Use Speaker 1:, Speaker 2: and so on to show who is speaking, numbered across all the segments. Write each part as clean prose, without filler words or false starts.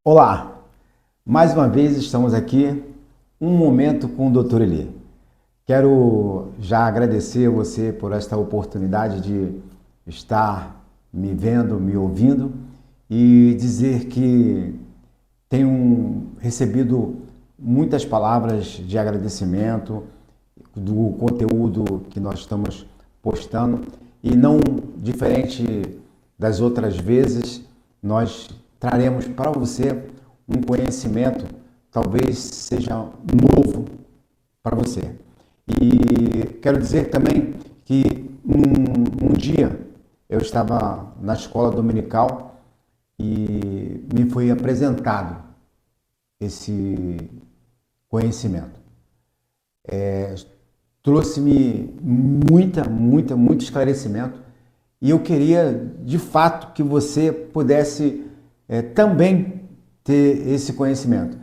Speaker 1: Olá, mais uma vez estamos aqui, um momento com o Dr. Eli. Quero já agradecer a você por esta oportunidade de estar me vendo, me ouvindo e dizer que tenho recebido muitas palavras de agradecimento do conteúdo que nós estamos postando e não diferente das outras vezes, nós traremos para você um conhecimento, talvez seja novo para você. E quero dizer também que um dia eu estava na escola dominical e me foi apresentado esse conhecimento. Trouxe-me muito esclarecimento e eu queria, de fato, que você pudesse também ter esse conhecimento.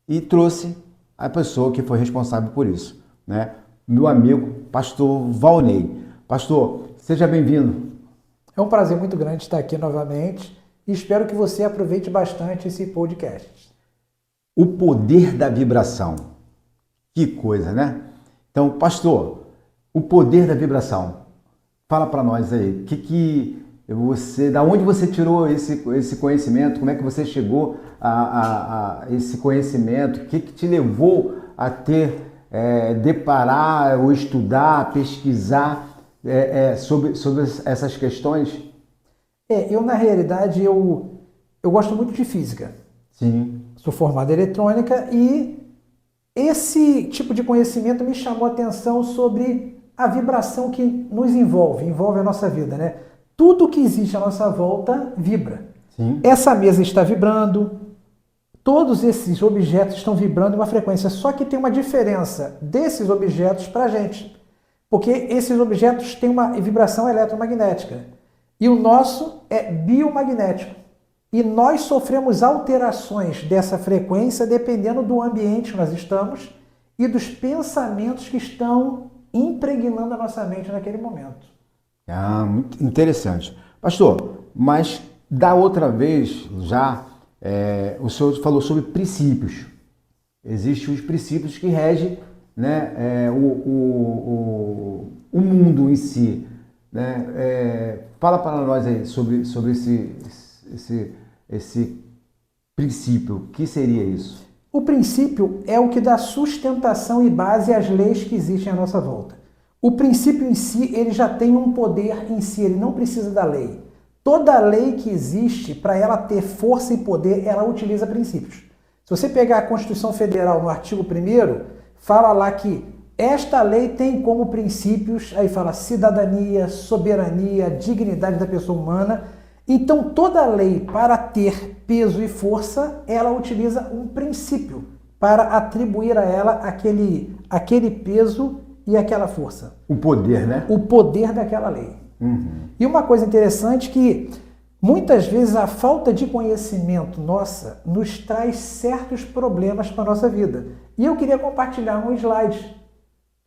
Speaker 1: E trouxe a pessoa que foi responsável por isso, né? Meu amigo, pastor Valnei. Pastor, seja bem-vindo.
Speaker 2: É um prazer muito grande estar aqui novamente e espero que você aproveite bastante esse podcast.
Speaker 1: O poder da vibração. Que coisa, né? Então, pastor, o poder da vibração. Fala para nós aí, da onde você tirou esse conhecimento? Como é que você chegou a esse conhecimento? O que te levou a deparar, ou estudar, pesquisar sobre essas questões?
Speaker 2: Na realidade, eu gosto muito de física.
Speaker 1: Sim.
Speaker 2: Sou formado em eletrônica e esse tipo de conhecimento me chamou a atenção sobre a vibração que nos envolve a nossa vida, né? Tudo que existe à nossa volta vibra.
Speaker 1: Sim.
Speaker 2: Essa mesa está vibrando, todos esses objetos estão vibrando em uma frequência, só que tem uma diferença desses objetos para a gente, porque esses objetos têm uma vibração eletromagnética e o nosso é biomagnético. E nós sofremos alterações dessa frequência dependendo do ambiente que nós estamos e dos pensamentos que estão impregnando a nossa mente naquele momento.
Speaker 1: Muito interessante. Pastor, mas da outra vez já o senhor falou sobre princípios. Existem os princípios que regem, né, o mundo em si. Né? Fala para nós aí sobre esse princípio. O que seria isso?
Speaker 2: O princípio é o que dá sustentação e base às leis que existem à nossa volta. O princípio em si, ele já tem um poder em si, ele não precisa da lei. Toda lei que existe, para ela ter força e poder, ela utiliza princípios. Se você pegar a Constituição Federal no artigo 1º, fala lá que esta lei tem como princípios, aí fala cidadania, soberania, dignidade da pessoa humana. Então, toda lei, para ter peso e força, ela utiliza um princípio para atribuir a ela aquele peso e aquela força.
Speaker 1: O poder, né?
Speaker 2: O poder daquela lei.
Speaker 1: Uhum.
Speaker 2: E uma coisa interessante que muitas vezes a falta de conhecimento nossa nos traz certos problemas para a nossa vida. E eu queria compartilhar um slide,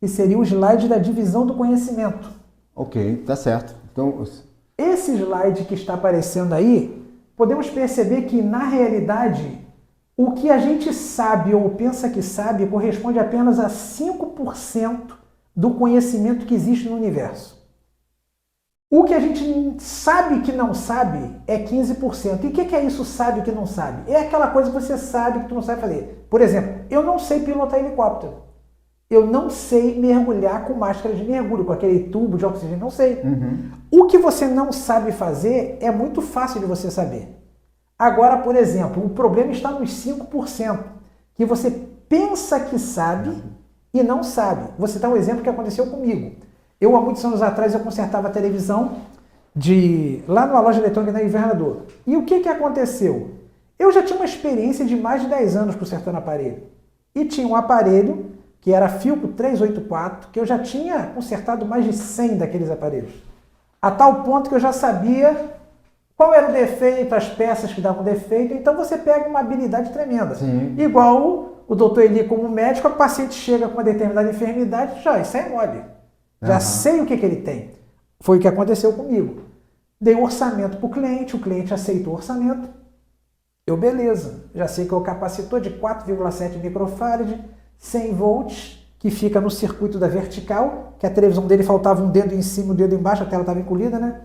Speaker 2: que seria o slide da divisão do conhecimento.
Speaker 1: Ok, tá certo. Então,
Speaker 2: esse slide que está aparecendo aí, podemos perceber que, na realidade, o que a gente sabe ou pensa que sabe corresponde apenas a 5% do conhecimento que existe no universo. O que a gente sabe que não sabe é 15%. E o que é isso sabe que não sabe? É aquela coisa que você sabe que tu não sabe fazer. Por exemplo, eu não sei pilotar helicóptero. Eu não sei mergulhar com máscara de mergulho, com aquele tubo de oxigênio, não sei.
Speaker 1: Uhum.
Speaker 2: O que você não sabe fazer é muito fácil de você saber. Agora, por exemplo, o problema está nos 5%, que você pensa que sabe e não sabe. Vou citar um exemplo que aconteceu comigo. Eu, há muitos anos atrás, eu consertava a televisão lá numa loja eletrônica na Invernador. E o que aconteceu? Eu já tinha uma experiência de mais de 10 anos consertando aparelho. E tinha um aparelho que era Philco 384, que eu já tinha consertado mais de 100 daqueles aparelhos. A tal ponto que eu já sabia qual era o defeito, as peças que davam defeito. Então você pega uma habilidade tremenda.
Speaker 1: Sim.
Speaker 2: Igual o doutor Eli, como médico, a paciente chega com uma determinada enfermidade, isso é mole. Já sei o que ele tem. Foi o que aconteceu comigo. Dei um orçamento para o cliente aceitou o orçamento. Eu, beleza, já sei que é o capacitor de 4,7 microfarad, 100 volts, que fica no circuito da vertical, que a televisão dele faltava um dedo em cima e um dedo embaixo, a tela estava encolhida, né?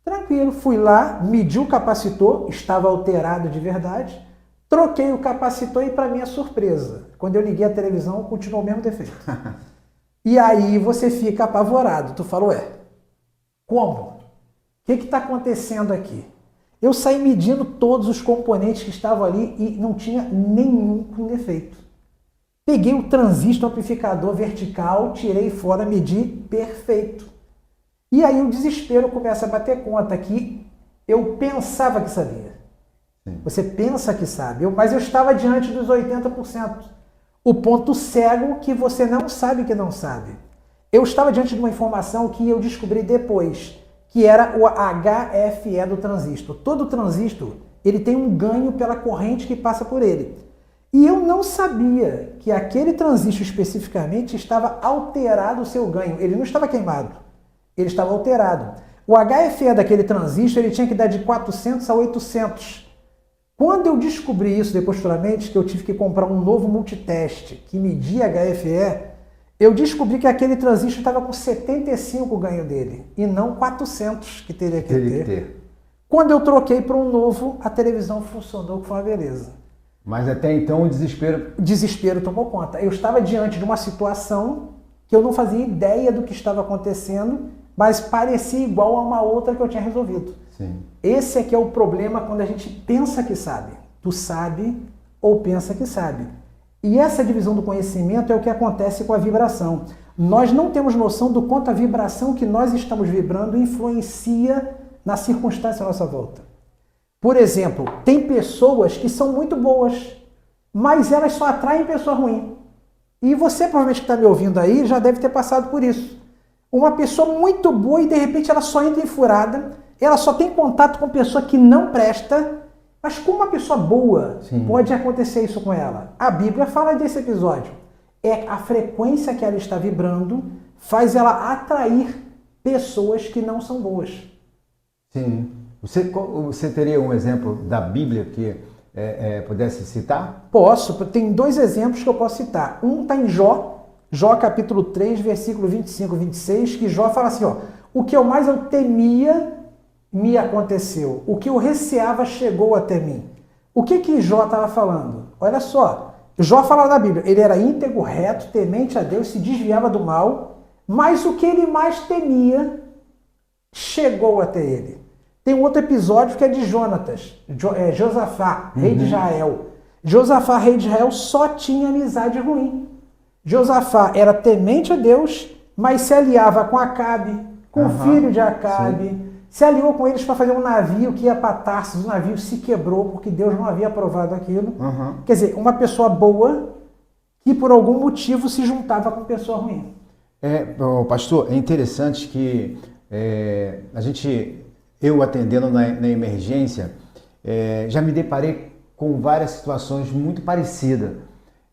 Speaker 2: Tranquilo, fui lá, medi o capacitor, estava alterado de verdade, troquei o capacitor e, para minha surpresa, quando eu liguei a televisão, continuou o mesmo defeito. E aí você fica apavorado, tu fala, ué, como? O que está acontecendo aqui? Eu saí medindo todos os componentes que estavam ali e não tinha nenhum com defeito. Peguei o transistor amplificador vertical, tirei fora, medi, perfeito. E aí o desespero começa a bater conta que eu pensava que sabia. Sim. Você pensa que sabe, mas eu estava diante dos 80%. O ponto cego que você não sabe que não sabe. Eu estava diante de uma informação que eu descobri depois, que era o HFE do transistor. Todo transistor ele tem um ganho pela corrente que passa por ele. E eu não sabia que aquele transistor especificamente estava alterado o seu ganho. Ele não estava queimado, ele estava alterado. O HFE daquele transistor ele tinha que dar de 400 a 800. Quando eu descobri isso depois futuramente, que eu tive que comprar um novo multiteste que media HFE, eu descobri que aquele transistor estava com 75 o ganho dele, e não 400 que teria que ter. Quando eu troquei para um novo, a televisão funcionou, que foi uma beleza.
Speaker 1: Mas até então o desespero...
Speaker 2: Desespero tomou conta. Eu estava diante de uma situação que eu não fazia ideia do que estava acontecendo, mas parecia igual a uma outra que eu tinha resolvido.
Speaker 1: Sim.
Speaker 2: Esse aqui é o problema quando a gente pensa que sabe. Tu sabe ou pensa que sabe. E essa divisão do conhecimento é o que acontece com a vibração. Nós não temos noção do quanto a vibração que nós estamos vibrando influencia na circunstância à nossa volta. Por exemplo, tem pessoas que são muito boas, mas elas só atraem pessoa ruim. E você, provavelmente que está me ouvindo aí, já deve ter passado por isso. Uma pessoa muito boa e de repente ela só entra em furada, ela só tem contato com pessoa que não presta, mas como uma pessoa boa, sim, pode acontecer isso com ela? A Bíblia fala desse episódio. É a frequência que ela está vibrando faz ela atrair pessoas que não são boas.
Speaker 1: Sim. Você teria um exemplo da Bíblia que pudesse citar?
Speaker 2: Posso. Tem dois exemplos que eu posso citar. Um está em Jó, Jó capítulo 3, versículo 25 e 26, que Jó fala assim, ó, o que eu mais temia me aconteceu, o que eu receava chegou até mim. O que Jó estava falando? Olha só, Jó fala na Bíblia, ele era íntegro, reto, temente a Deus, se desviava do mal, mas o que ele mais temia chegou até ele. Tem um outro episódio que é de Jonatas, Josafá, rei de Israel. Josafá, rei de Israel, só tinha amizade ruim. Josafá era temente a Deus, mas se aliava com Acabe, com o filho de Acabe, sim, se aliou com eles para fazer um navio que ia para Tarsis, o navio se quebrou porque Deus não havia aprovado aquilo. Quer dizer, uma pessoa boa que por algum motivo se juntava com pessoa ruim.
Speaker 1: Pastor, é interessante que eu atendendo na emergência, já me deparei com várias situações muito parecidas.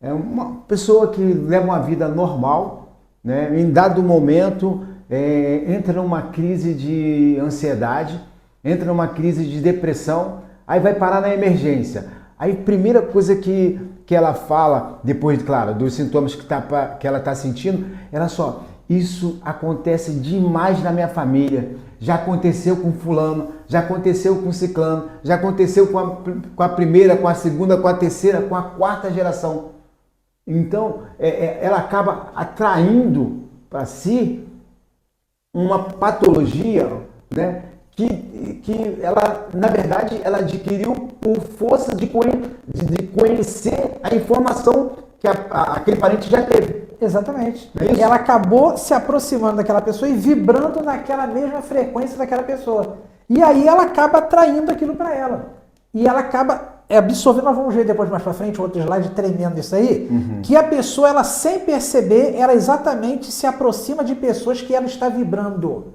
Speaker 1: É uma pessoa que leva uma vida normal, né, em dado momento entra numa crise de ansiedade, entra numa crise de depressão, aí vai parar na emergência. Aí a primeira coisa que ela fala, depois, claro, dos sintomas que ela está sentindo, ela só, isso acontece demais na minha família, já aconteceu com fulano, já aconteceu com ciclano, já aconteceu com a primeira, com a segunda, com a terceira, com a quarta geração. Então, ela acaba atraindo para si uma patologia, né, que ela, na verdade, ela adquiriu por força de conhecer a informação que aquele parente já teve.
Speaker 2: Exatamente. E ela acabou se aproximando daquela pessoa e vibrando naquela mesma frequência daquela pessoa. E aí ela acaba atraindo aquilo para ela. E ela acaba absorvendo, nós vamos ver depois mais para frente, outro slide tremendo isso aí, que a pessoa, ela sem perceber, ela exatamente se aproxima de pessoas que ela está vibrando.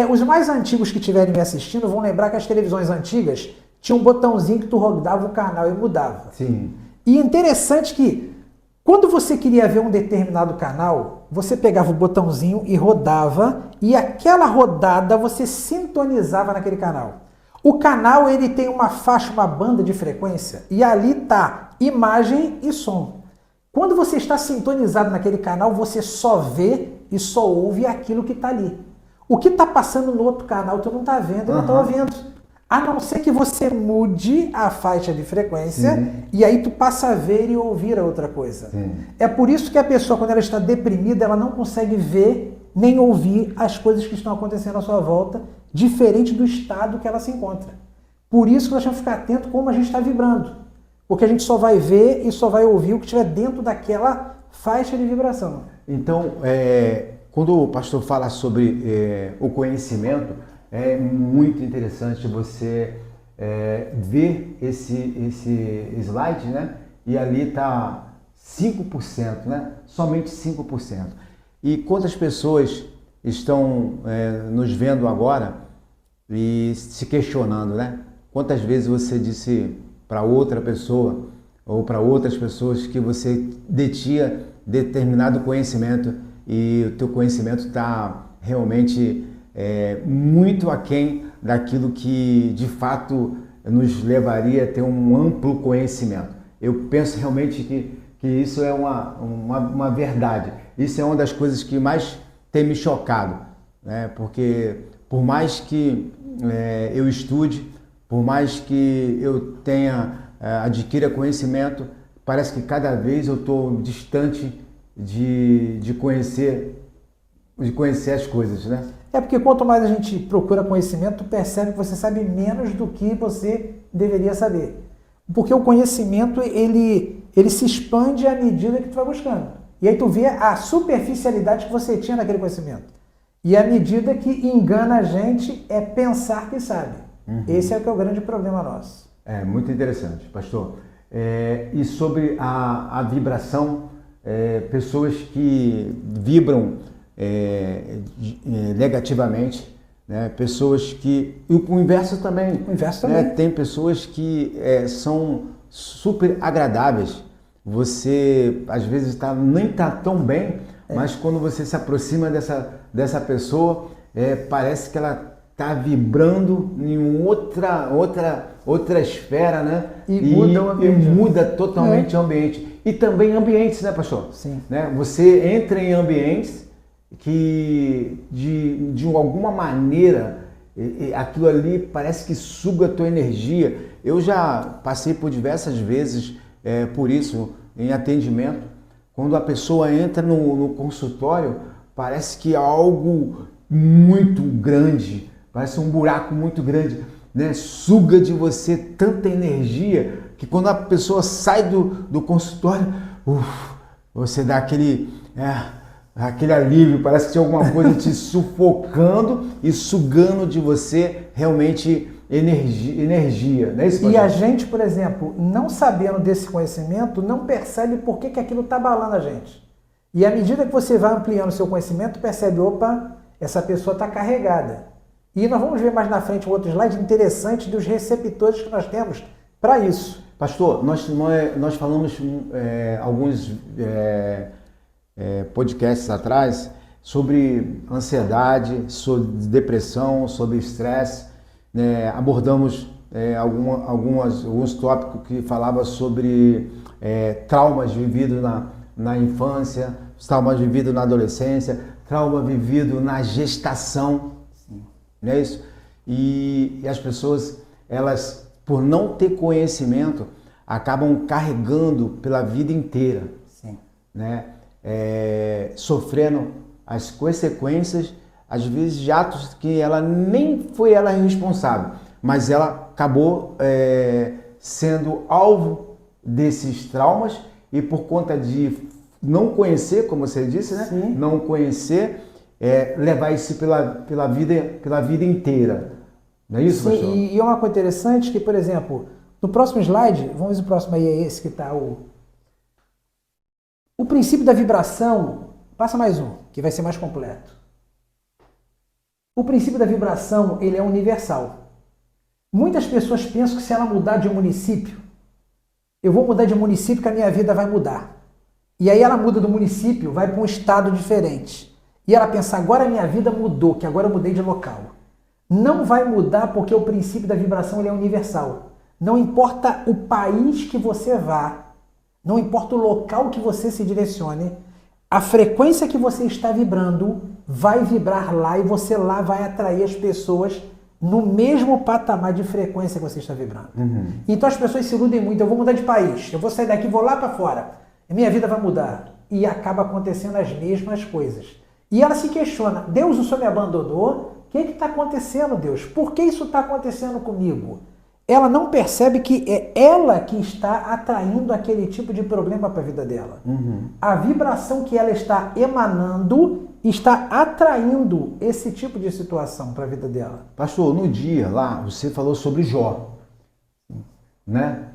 Speaker 2: Os mais antigos que estiverem me assistindo vão lembrar que as televisões antigas tinham um botãozinho que tu rodava o canal e mudava.
Speaker 1: Sim.
Speaker 2: E interessante que quando você queria ver um determinado canal, você pegava o botãozinho e rodava, e aquela rodada você sintonizava naquele canal. O canal ele tem uma faixa, uma banda de frequência e ali tá imagem e som. Quando você está sintonizado naquele canal, você só vê e só ouve aquilo que está ali. O que está passando no outro canal, tu não está vendo, não está ouvindo. A não ser que você mude a faixa de frequência. Sim. E aí tu passa a ver e ouvir a outra coisa. Sim. É por isso que a pessoa, quando ela está deprimida, ela não consegue ver nem ouvir as coisas que estão acontecendo à sua volta, diferente do estado que ela se encontra. Por isso que nós temos que ficar atento como a gente está vibrando. Porque a gente só vai ver e só vai ouvir o que estiver dentro daquela faixa de vibração.
Speaker 1: Então, quando o pastor fala sobre o conhecimento, é muito interessante você ver esse slide, né? E ali está 5%, né? Somente 5%. E quantas pessoas estão nos vendo agora e se questionando, né? Quantas vezes você disse para outra pessoa ou para outras pessoas que você detinha determinado conhecimento e o teu conhecimento está realmente muito aquém daquilo que de fato nos levaria a ter um amplo conhecimento. Eu penso realmente que isso é uma verdade. Isso é uma das coisas que mais tem me chocado, né? Porque por mais que eu estude, por mais que eu adquira conhecimento, parece que cada vez eu estou distante de conhecer as coisas, né?
Speaker 2: É porque quanto mais a gente procura conhecimento, tu percebe que você sabe menos do que você deveria saber. Porque o conhecimento, ele se expande à medida que tu vai buscando. E aí tu vê a superficialidade que você tinha naquele conhecimento. E à medida que engana a gente é pensar que sabe. Uhum. Esse é o grande problema nosso.
Speaker 1: É muito interessante, pastor. E sobre a vibração, pessoas que vibram negativamente, né? Pessoas que... E o inverso também.
Speaker 2: O inverso também.
Speaker 1: Tem pessoas que são super agradáveis. Você, às vezes, nem está tão bem, mas quando você se aproxima dessa pessoa, parece que ela está vibrando em outra esfera, né?
Speaker 2: E muda o ambiente.
Speaker 1: E muda totalmente o ambiente. E também ambientes, né, pastor?
Speaker 2: Sim.
Speaker 1: Né? Você entra em ambientes que, de alguma maneira, aquilo ali parece que suga a tua energia. Eu já passei por diversas vezes por isso em atendimento. Quando a pessoa entra no consultório, parece que é algo muito grande, parece um buraco muito grande, né? Suga de você tanta energia que quando a pessoa sai do consultório, você dá aquele alívio, parece que tinha alguma coisa te sufocando e sugando de você realmente energia, não é isso, pastor?
Speaker 2: E a gente, por exemplo, não sabendo desse conhecimento, não percebe por que aquilo está abalando a gente. E à medida que você vai ampliando o seu conhecimento, percebe, opa, essa pessoa está carregada. E nós vamos ver mais na frente um outro slide interessante dos receptores que nós temos para isso.
Speaker 1: Pastor, nós falamos alguns podcasts atrás sobre ansiedade, sobre depressão, sobre estresse. Abordamos alguns tópicos que falavam sobre traumas vividos na infância, traumas vividos na adolescência, trauma vivido na gestação, não é isso? E as pessoas, elas, por não ter conhecimento, acabam carregando pela vida inteira,
Speaker 2: sim,
Speaker 1: né? Sofrendo as consequências, às vezes, de atos que ela nem foi ela responsável, mas ela acabou sendo alvo desses traumas e por conta de não conhecer, como você disse, né?
Speaker 2: Sim.
Speaker 1: Não conhecer, levar isso pela vida inteira. Não é isso,
Speaker 2: sim,
Speaker 1: pastor?
Speaker 2: E é uma coisa interessante que, por exemplo, no próximo slide, vamos ver o próximo aí, é esse que está o princípio da vibração. Passa mais um, que vai ser mais completo. O princípio da vibração, ele é universal. Muitas pessoas pensam que se ela mudar de município, eu vou mudar de município que a minha vida vai mudar. E aí ela muda do município, vai para um estado diferente. E ela pensa, agora a minha vida mudou, que agora eu mudei de local. não vai mudar porque o princípio da vibração ele é universal. Não importa o país que você vá, não importa o local que você se direcione, a frequência que você está vibrando vai vibrar lá e você lá vai atrair as pessoas no mesmo patamar de frequência que você está vibrando. Então as pessoas se iludem muito, eu vou mudar de país, eu vou sair daqui, vou lá para fora, minha vida vai mudar. E acaba acontecendo as mesmas coisas. E ela se questiona, Deus, o Senhor me abandonou? O que está acontecendo, Deus? Por que isso está acontecendo comigo? Ela não percebe que é ela que está atraindo aquele tipo de problema para a vida dela. A vibração que ela está emanando está atraindo esse tipo de situação para a vida dela.
Speaker 1: Pastor, no dia lá, você falou sobre Jó, né?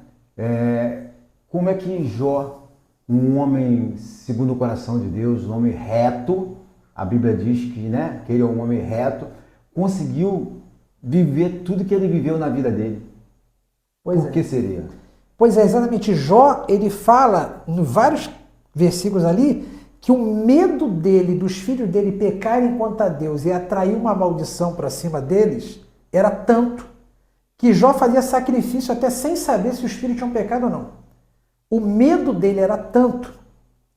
Speaker 1: Como é que Jó, um homem segundo o coração de Deus, um homem reto, a Bíblia diz que, né, que ele é um homem reto, conseguiu viver tudo que ele viveu na vida dele? Por que seria?
Speaker 2: Pois é, exatamente. Jó, ele fala em vários versículos ali que o medo dele, dos filhos dele pecarem contra Deus e atrair uma maldição para cima deles, era tanto que Jó fazia sacrifício até sem saber se os filhos tinham pecado ou não. O medo dele era tanto,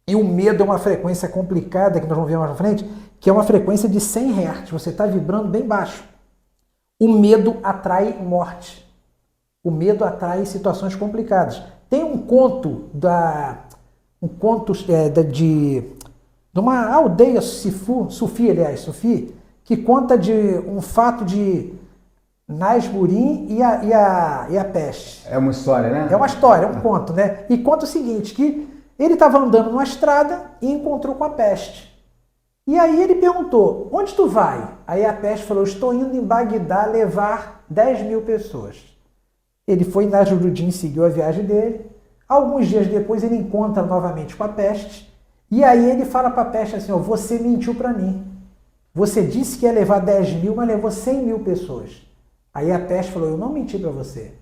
Speaker 2: e o medo é uma frequência complicada, que nós vamos ver mais na frente, que é uma frequência de 100 Hz, você está vibrando bem baixo. O medo atrai morte. O medo atrai situações complicadas. Tem um conto de uma aldeia Sufi, que conta de um fato de Nasburim e a peste.
Speaker 1: É uma história, né?
Speaker 2: É uma história, é um conto, né? E conta o seguinte, que ele estava andando numa estrada e encontrou com a peste. E aí ele perguntou, onde tu vai? Aí a peste falou, estou indo em Bagdá levar 10.000 pessoas. Ele foi em Nasburim, seguiu a viagem dele. Alguns dias depois ele encontra novamente com a peste. E aí ele fala para a peste assim, você mentiu para mim. Você disse que ia levar 10.000, mas levou 100.000 pessoas. Aí a peste falou, eu não menti para você.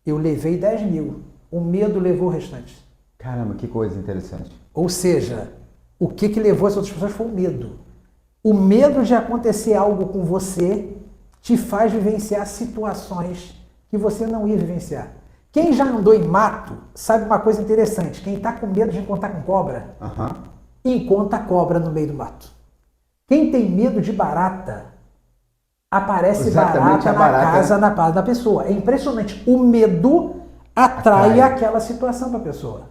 Speaker 2: Eu levei 10.000. O medo levou o restante.
Speaker 1: Caramba, que coisa interessante.
Speaker 2: Ou seja, o que levou as outras pessoas foi o medo. O medo de acontecer algo com você te faz vivenciar situações que você não ia vivenciar. Quem já andou em mato sabe uma coisa interessante. Quem está com medo de encontrar com cobra, encontra cobra no meio do mato. Quem tem medo de barata, aparece barata na casa, na casa da pessoa. É impressionante. O medo atrai aquela situação para a pessoa.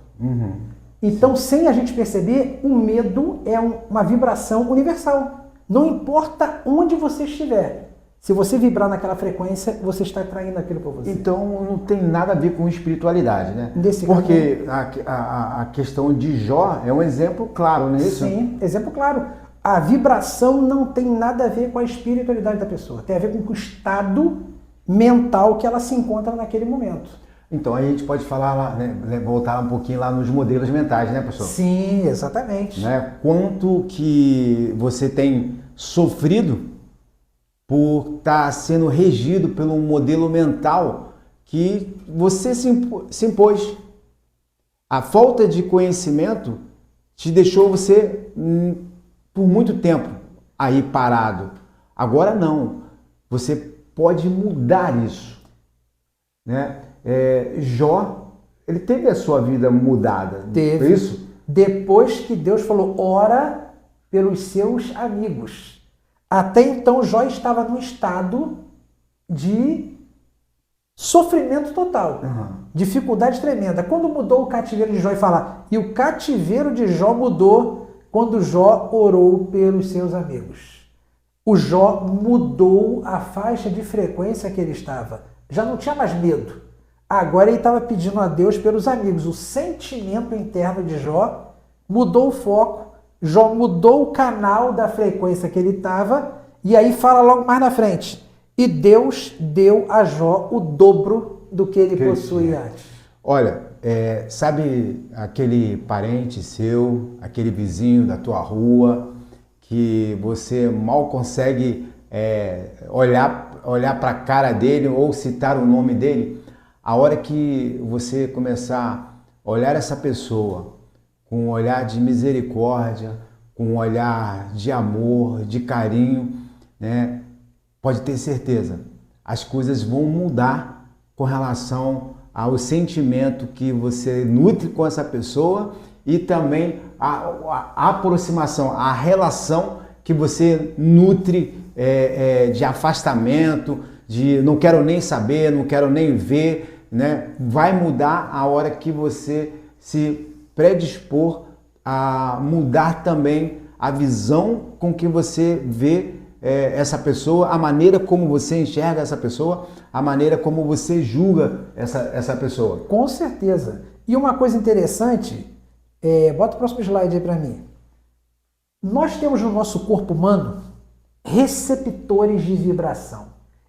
Speaker 2: Então, sem a gente perceber, o medo é uma vibração universal. Não importa onde você estiver. Se você vibrar naquela frequência, você está atraindo aquilo para você.
Speaker 1: Então, não tem nada a ver com espiritualidade, né? Porque a questão de Jó é um exemplo claro, não é isso?
Speaker 2: Sim, exemplo claro. A vibração não tem nada a ver com a espiritualidade da pessoa. Tem a ver com o estado mental que ela se encontra naquele momento.
Speaker 1: Então, aí a gente pode falar lá, né, voltar um pouquinho lá nos modelos mentais, né, professor?
Speaker 2: Sim, exatamente.
Speaker 1: Né? Quanto que você tem sofrido por estar sendo regido pelo modelo mental que você se impôs. A falta de conhecimento te deixou você por muito tempo aí parado. Agora não. Você pode mudar isso. Né? Jó, ele teve a sua vida mudada.
Speaker 2: Teve.
Speaker 1: Foi isso?
Speaker 2: Depois que Deus falou, ora pelos seus amigos. Até então, Jó estava num estado de sofrimento total, dificuldade tremenda. Quando mudou o cativeiro de Jó, e fala, e o cativeiro de Jó mudou quando Jó orou pelos seus amigos. O Jó mudou a faixa de frequência que ele estava. Já não tinha mais medo. Agora ele estava pedindo a Deus pelos amigos. O sentimento interno de Jó mudou o foco. Jó mudou o canal da frequência que ele estava, e aí fala logo mais na frente. E Deus deu a Jó o dobro do que ele possuía antes.
Speaker 1: Olha, sabe aquele parente seu, aquele vizinho da tua rua, que você mal consegue olhar para a cara dele ou citar o nome dele? A hora que você começar a olhar essa pessoa com um olhar de misericórdia, com um olhar de amor, de carinho, né? pode ter certeza, as coisas vão mudar com relação ao sentimento que você nutre com essa pessoa e também a aproximação, a relação que você nutre de afastamento, de não quero nem saber, não quero nem ver, né? Vai mudar a hora que você se predispor a mudar também a visão com que você vê essa pessoa, a maneira como você enxerga essa pessoa, a maneira como você julga essa pessoa.
Speaker 2: Com certeza. E uma coisa interessante, bota o próximo slide aí para mim. Nós temos no nosso corpo humano receptores de vibração.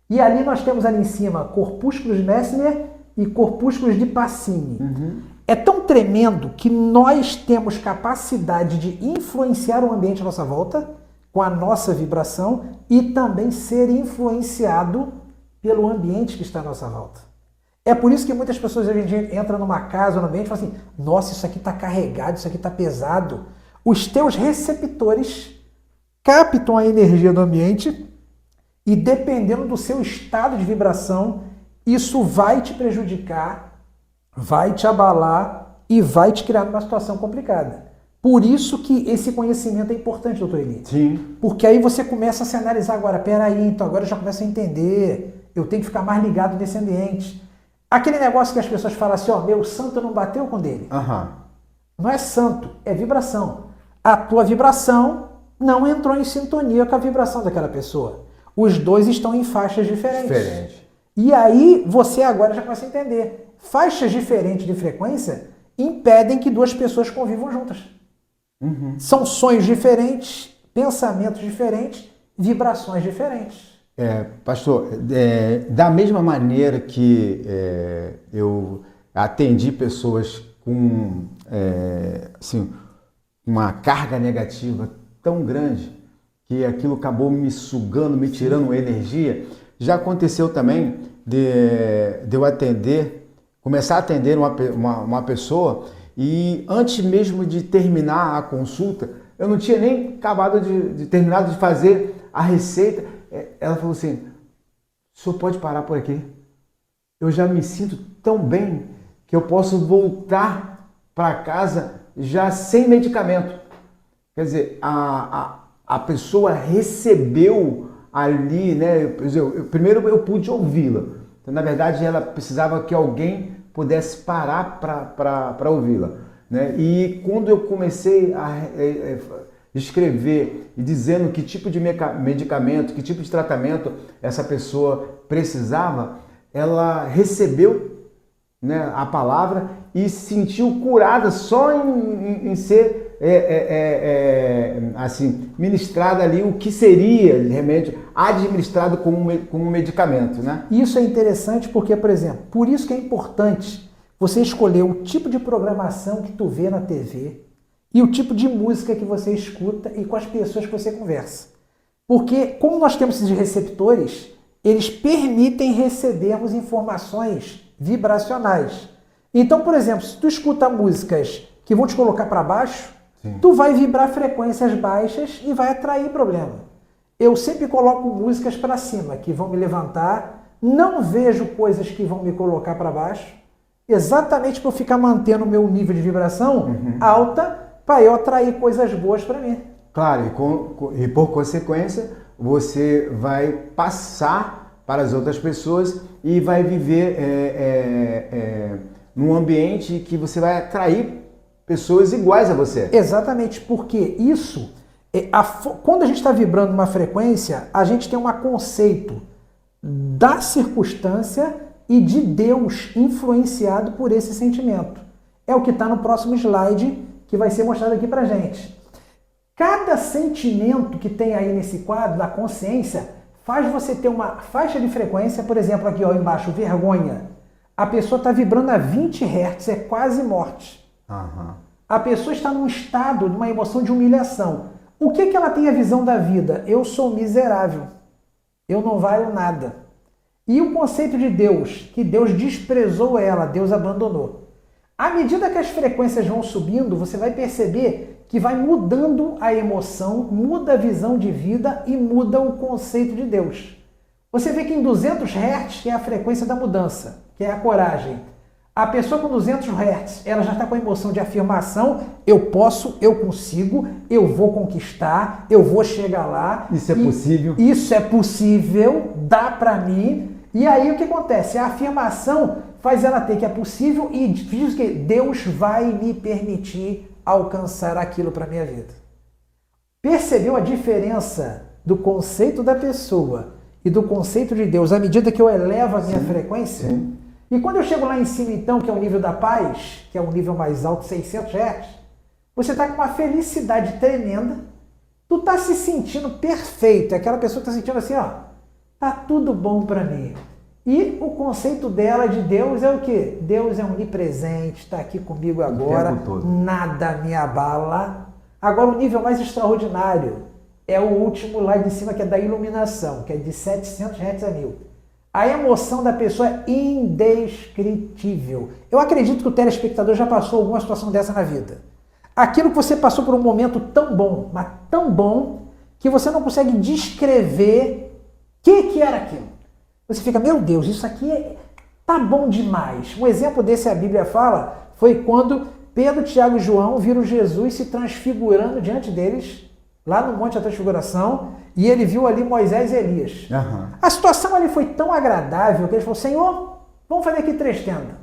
Speaker 2: E ali nós temos ali em cima corpúsculos de Messner e corpúsculos de Pacini. Uhum. É tão tremendo que nós temos capacidade de influenciar o ambiente à nossa volta com a nossa vibração e também ser influenciado pelo ambiente que está à nossa volta. É por isso que muitas pessoas hoje em dia entram numa casa ou no ambiente e falam assim, nossa, isso aqui está carregado, isso aqui está pesado. Os teus receptores captam a energia do ambiente e dependendo do seu estado de vibração, isso vai te prejudicar, vai te abalar e vai te criar numa situação complicada. Por isso que esse conhecimento é importante, doutor Eli.
Speaker 1: Sim.
Speaker 2: Porque aí você começa a se analisar agora, peraí, então agora eu já começo a entender, eu tenho que ficar mais ligado nesse ambiente. Aquele negócio que as pessoas falam assim, ó, meu santo não bateu com o dele.
Speaker 1: Uhum.
Speaker 2: Não é santo, é vibração. A tua vibração não entrou em sintonia com a vibração daquela pessoa. Os dois estão em faixas diferentes. E aí você agora já começa a entender. Faixas diferentes de frequência impedem que duas pessoas convivam juntas. Uhum. São sonhos diferentes, pensamentos diferentes, vibrações diferentes.
Speaker 1: Pastor, da mesma maneira que eu atendi pessoas com assim, uma carga negativa tão grande que aquilo acabou me sugando, me tirando energia, já aconteceu também de eu começar a atender uma pessoa e antes mesmo de terminar a consulta, eu não tinha nem acabado de terminado de fazer a receita, ela falou assim, o senhor pode parar por aqui? Eu já me sinto tão bem que eu posso voltar para casa já sem medicamento. Quer dizer, a pessoa recebeu ali, né? Primeiro eu pude ouvi-la. Então, na verdade, ela precisava que alguém pudesse parar para ouvi-la, né? E quando eu comecei a escrever e dizendo que tipo de medicamento, que tipo de tratamento essa pessoa precisava, ela recebeu, né, a palavra e se sentiu curada só em ser assim, ministrada ali o que seria remédio administrado como um medicamento, né?
Speaker 2: Isso é interessante porque, por exemplo, por isso que é importante você escolher o tipo de programação que tu vê na TV e o tipo de música que você escuta e com as pessoas que você conversa. Porque, como nós temos esses receptores, eles permitem recebermos informações vibracionais. Então, por exemplo, se tu escuta músicas que vão te colocar para baixo, sim, tu vai vibrar frequências baixas e vai atrair problema. Eu sempre coloco músicas para cima, que vão me levantar, não vejo coisas que vão me colocar para baixo, exatamente para eu ficar mantendo o meu nível de vibração alta, para eu atrair coisas boas para mim.
Speaker 1: Claro, e por consequência, você vai passar para as outras pessoas e vai viver num ambiente que você vai atrair pessoas iguais a você.
Speaker 2: Exatamente, porque isso, quando a gente está vibrando uma frequência, a gente tem um conceito da circunstância e de Deus influenciado por esse sentimento. É o que está no próximo slide, que vai ser mostrado aqui pra gente. Cada sentimento que tem aí nesse quadro, da consciência, faz você ter uma faixa de frequência, por exemplo, aqui ó, embaixo, vergonha. A pessoa está vibrando a 20 Hz, é quase morte.
Speaker 1: Uhum.
Speaker 2: A pessoa está num estado, numa emoção de humilhação. O que ela tem a visão da vida? Eu sou miserável. Eu não valho nada. E o conceito de Deus, que Deus desprezou ela, Deus abandonou. À medida que as frequências vão subindo, você vai perceber que vai mudando a emoção, muda a visão de vida e muda o conceito de Deus. Você vê que em 200 Hz, que é a frequência da mudança, que é a coragem, a pessoa com 200 Hz, ela já está com a emoção de afirmação, eu posso, eu consigo, eu vou conquistar, eu vou chegar lá.
Speaker 1: Isso é possível.
Speaker 2: Isso é possível, dá para mim. E aí o que acontece? A afirmação faz ela ter que é possível e diz que Deus vai me permitir alcançar aquilo para minha vida. Percebeu a diferença do conceito da pessoa e do conceito de Deus à medida que eu elevo a minha frequência?
Speaker 1: Sim.
Speaker 2: E quando eu chego lá em cima, então, que é o nível da paz, que é o nível mais alto, 600 Hz, você está com uma felicidade tremenda, tu está se sentindo perfeito, é aquela pessoa que está sentindo assim, ó, tá tudo bom para mim. E o conceito dela de Deus é o quê? Deus é onipresente, está aqui comigo agora, nada me abala. Agora o nível mais extraordinário é o último lá de cima, que é da iluminação, que é de 700 Hz a 1000. A emoção da pessoa é indescritível. Eu acredito que o telespectador já passou alguma situação dessa na vida. Aquilo que você passou por um momento tão bom, mas tão bom, que você não consegue descrever o que era aquilo. Você fica, meu Deus, isso aqui tá bom demais. Um exemplo desse, a Bíblia fala, foi quando Pedro, Tiago e João viram Jesus se transfigurando diante deles, lá no Monte da Transfiguração, e ele viu ali Moisés e Elias.
Speaker 1: Uhum.
Speaker 2: A situação ali foi tão agradável que ele falou, Senhor, vamos fazer aqui 3 tendas.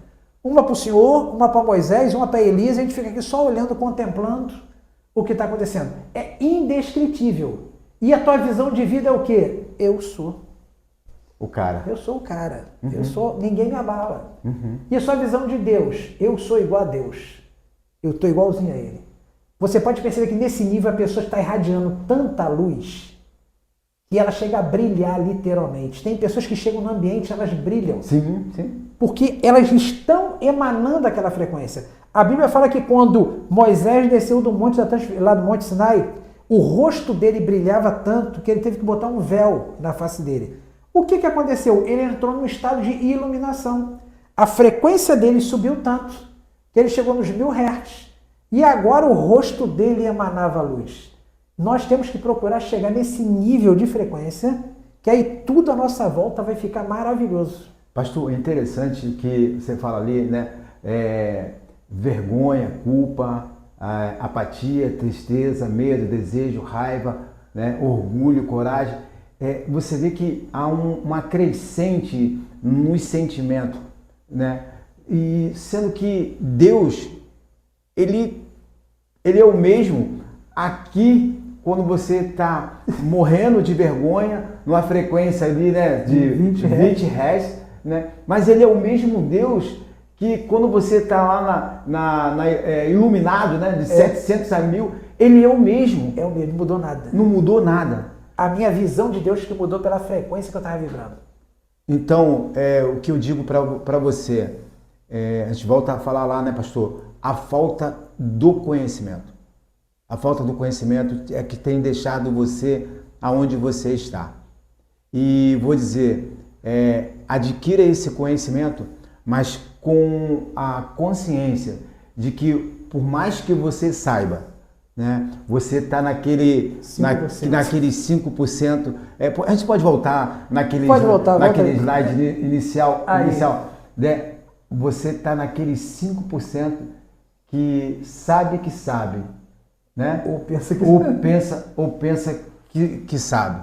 Speaker 2: Uma para o Senhor, uma para Moisés, uma para Elias, a gente fica aqui só olhando, contemplando o que está acontecendo. É indescritível. E a tua visão de vida é o quê? Eu sou.
Speaker 1: O cara.
Speaker 2: Eu sou o cara. Eu sou, ninguém me abala. E a sua visão de Deus? Eu sou igual a Deus. Eu estou igualzinho a Ele. Você pode perceber que nesse nível a pessoa está irradiando tanta luz que ela chega a brilhar literalmente. Tem pessoas que chegam no ambiente, elas brilham.
Speaker 1: Sim, sim.
Speaker 2: Porque elas estão emanando aquela frequência. A Bíblia fala que quando Moisés desceu do monte lá do Monte Sinai, o rosto dele brilhava tanto que ele teve que botar um véu na face dele. O que aconteceu? Ele entrou num estado de iluminação. A frequência dele subiu tanto que ele chegou nos 1000 Hz. E agora o rosto dele emanava luz. Nós temos que procurar chegar nesse nível de frequência, que aí tudo à nossa volta vai ficar maravilhoso.
Speaker 1: Pastor, é interessante que você fala ali, né? Vergonha, culpa, apatia, tristeza, medo, desejo, raiva, né? Orgulho, coragem. Você vê que há uma crescente nos sentimentos, né? E sendo que Deus, ele é o mesmo aqui, quando você está morrendo de vergonha, numa frequência ali, né, de 20 Hz, né? Mas ele é o mesmo Deus que quando você está lá iluminado, né, de 700 a 1000, ele é o mesmo.
Speaker 2: É o mesmo, não mudou nada.
Speaker 1: Não mudou nada.
Speaker 2: A minha visão de Deus que mudou pela frequência que eu estava vibrando.
Speaker 1: Então, o que eu digo para você, a gente volta a falar lá, né, pastor? A falta do conhecimento. A falta do conhecimento é que tem deixado você aonde você está. E vou dizer, adquira esse conhecimento, mas com a consciência de que por mais que você saiba, né, você está naquele 5%. A gente pode voltar naquele slide inicial, né? Você está naquele 5% que sabe, né? Ou pensa que sabe,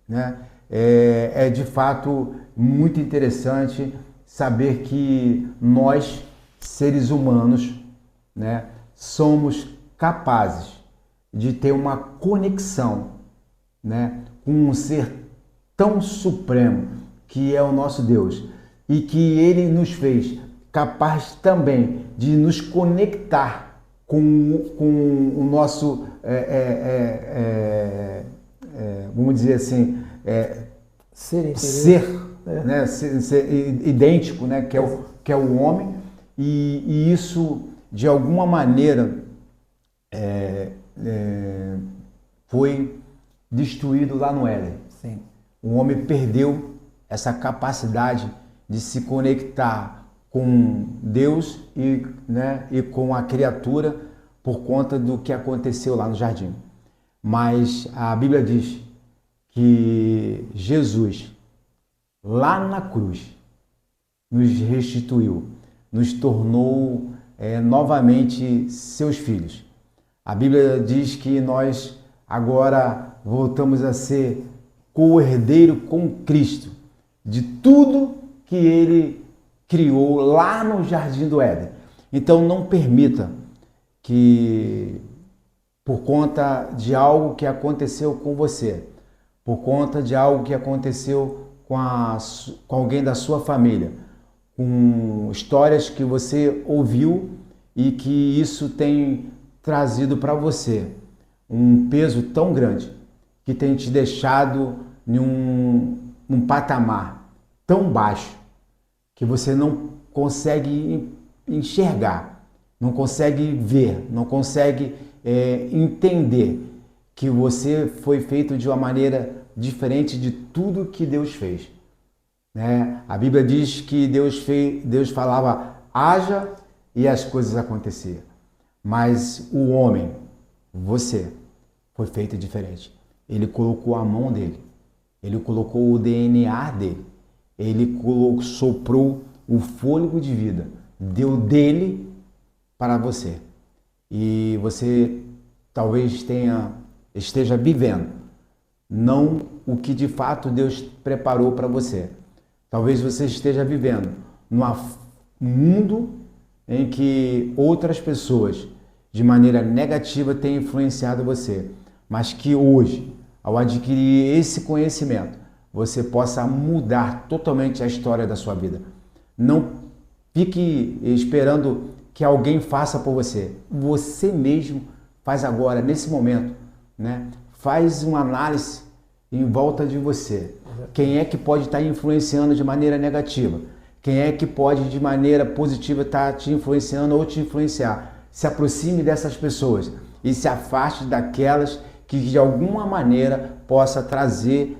Speaker 1: né? É de fato muito interessante saber que nós, seres humanos, né, somos capazes de ter uma conexão, né, com um ser tão supremo que é o nosso Deus e que Ele nos fez capaz também de nos conectar com o nosso, vamos dizer assim, ser, né, ser idêntico, né, que é o homem, e isso de alguma maneira foi destruído lá no Éden.
Speaker 2: Sim.
Speaker 1: O homem perdeu essa capacidade de se conectar com Deus e com a criatura por conta do que aconteceu lá no jardim. Mas a Bíblia diz que Jesus, lá na cruz, nos restituiu, nos tornou novamente seus filhos. A Bíblia diz que nós agora voltamos a ser co-herdeiro com Cristo de tudo que Ele criou lá no Jardim do Éden. Então não permita que, por conta de algo que aconteceu com você, por conta de algo que aconteceu com alguém da sua família, com histórias que você ouviu e que isso tem trazido para você um peso tão grande que tem te deixado em um patamar tão baixo que você não consegue enxergar, não consegue ver, não consegue entender que você foi feito de uma maneira diferente de tudo que Deus fez. Né? A Bíblia diz que Deus falava, haja, e as coisas aconteciam. Mas o homem, você, foi feito diferente. Ele colocou a mão dele, ele colocou o DNA dele, ele soprou o fôlego de vida, deu dele para você. E você talvez esteja vivendo, não o que de fato Deus preparou para você. Talvez você esteja vivendo num mundo em que outras pessoas, de maneira negativa, têm influenciado você, mas que hoje, ao adquirir esse conhecimento, você possa mudar totalmente a história da sua vida. Não fique esperando que alguém faça por você. Você mesmo faz agora, nesse momento, né? Faz uma análise em volta de você. Quem é que pode estar influenciando de maneira negativa? Quem é que pode de maneira positiva estar te influenciando ou te influenciar? Se aproxime dessas pessoas e se afaste daquelas que de alguma maneira possa trazer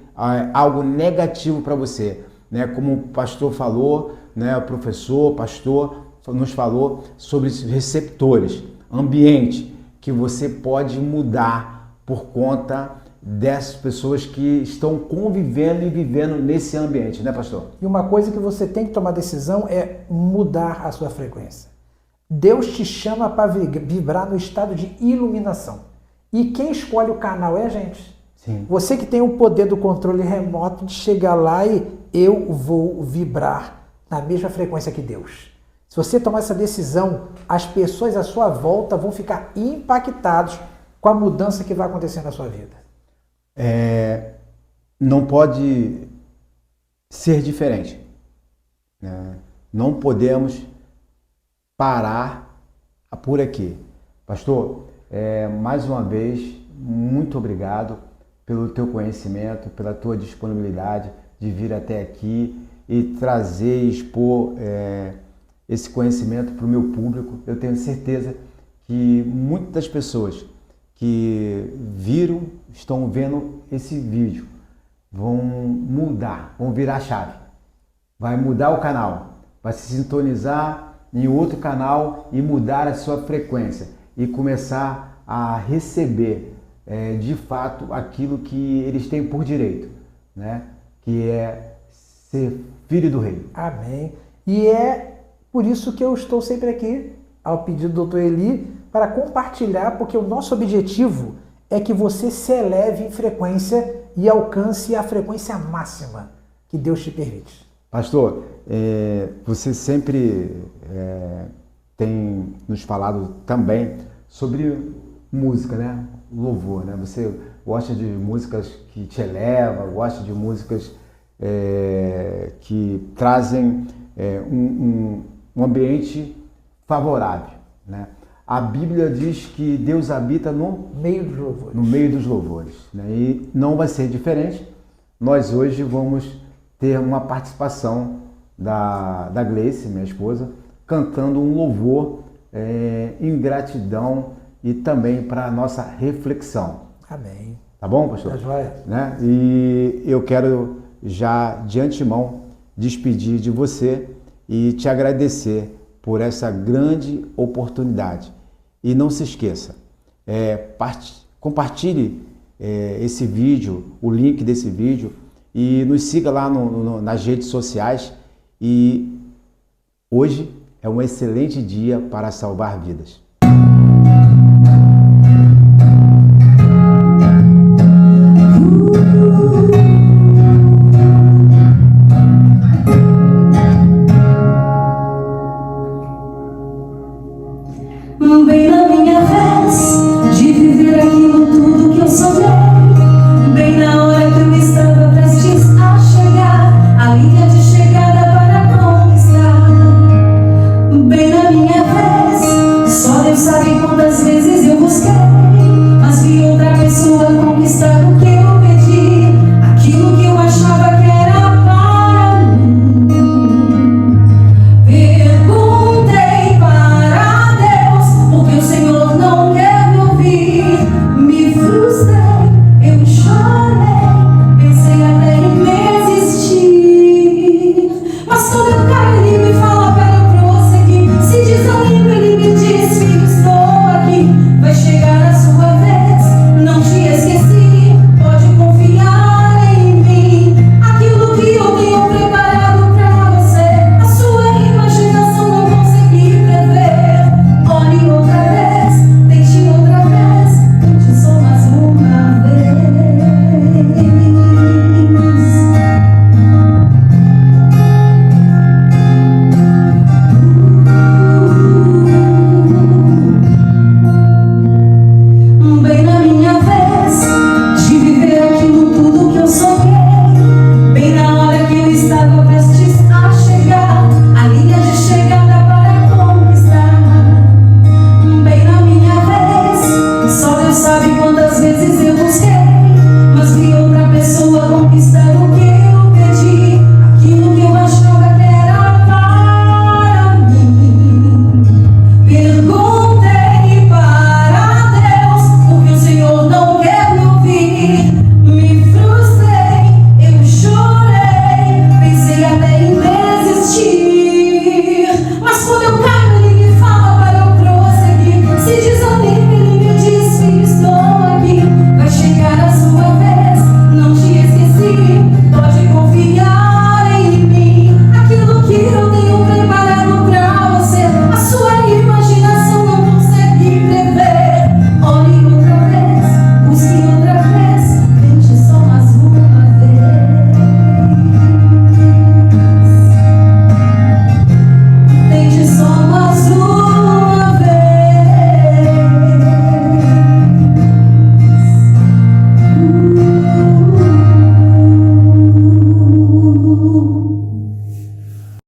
Speaker 1: algo negativo para você. Né? Como o pastor falou, né? O professor, o pastor nos falou sobre esses receptores, ambiente que você pode mudar por conta dessas pessoas que estão convivendo e vivendo nesse ambiente, né, pastor?
Speaker 2: E uma coisa que você tem que tomar decisão é mudar a sua frequência. Deus te chama para vibrar no estado de iluminação. E quem escolhe o canal é a gente.
Speaker 1: Sim.
Speaker 2: Você que tem o poder do controle remoto de chegar lá e eu vou vibrar na mesma frequência que Deus. Se você tomar essa decisão, as pessoas à sua volta vão ficar impactados com a mudança que vai acontecer na sua vida.
Speaker 1: Não pode ser diferente. Né? Não podemos parar por aqui. Pastor, mais uma vez, muito obrigado pelo teu conhecimento, pela tua disponibilidade de vir até aqui e trazer e expor esse conhecimento para o meu público. Eu tenho certeza que muitas pessoas que estão vendo esse vídeo, vão mudar, vão virar a chave. Vai mudar o canal, vai se sintonizar em outro canal e mudar a sua frequência e começar a receber de fato aquilo que eles têm por direito, né? Que é ser filho do rei.
Speaker 2: Amém. E é por isso que eu estou sempre aqui, ao pedido do Dr. Eli, para compartilhar, porque o nosso objetivo é que você se eleve em frequência e alcance a frequência máxima que Deus te permite.
Speaker 1: Pastor, você sempre tem nos falado também sobre música, né? Louvor, né? Você gosta de músicas que te elevam, gosta de músicas que trazem um ambiente favorável, né? A Bíblia diz que Deus habita no
Speaker 2: meio dos louvores.
Speaker 1: No meio dos louvores, né? E não vai ser diferente. Nós hoje vamos ter uma participação da Gleice, minha esposa, cantando um louvor em gratidão e também para a nossa reflexão.
Speaker 2: Amém.
Speaker 1: Tá bom, pastor?
Speaker 2: Tá joia.
Speaker 1: Né? E eu quero já de antemão despedir de você e te agradecer por essa grande oportunidade. E não se esqueça, compartilhe esse vídeo, o link desse vídeo, e nos siga lá nas redes sociais. E hoje é um excelente dia para salvar vidas.
Speaker 3: Bem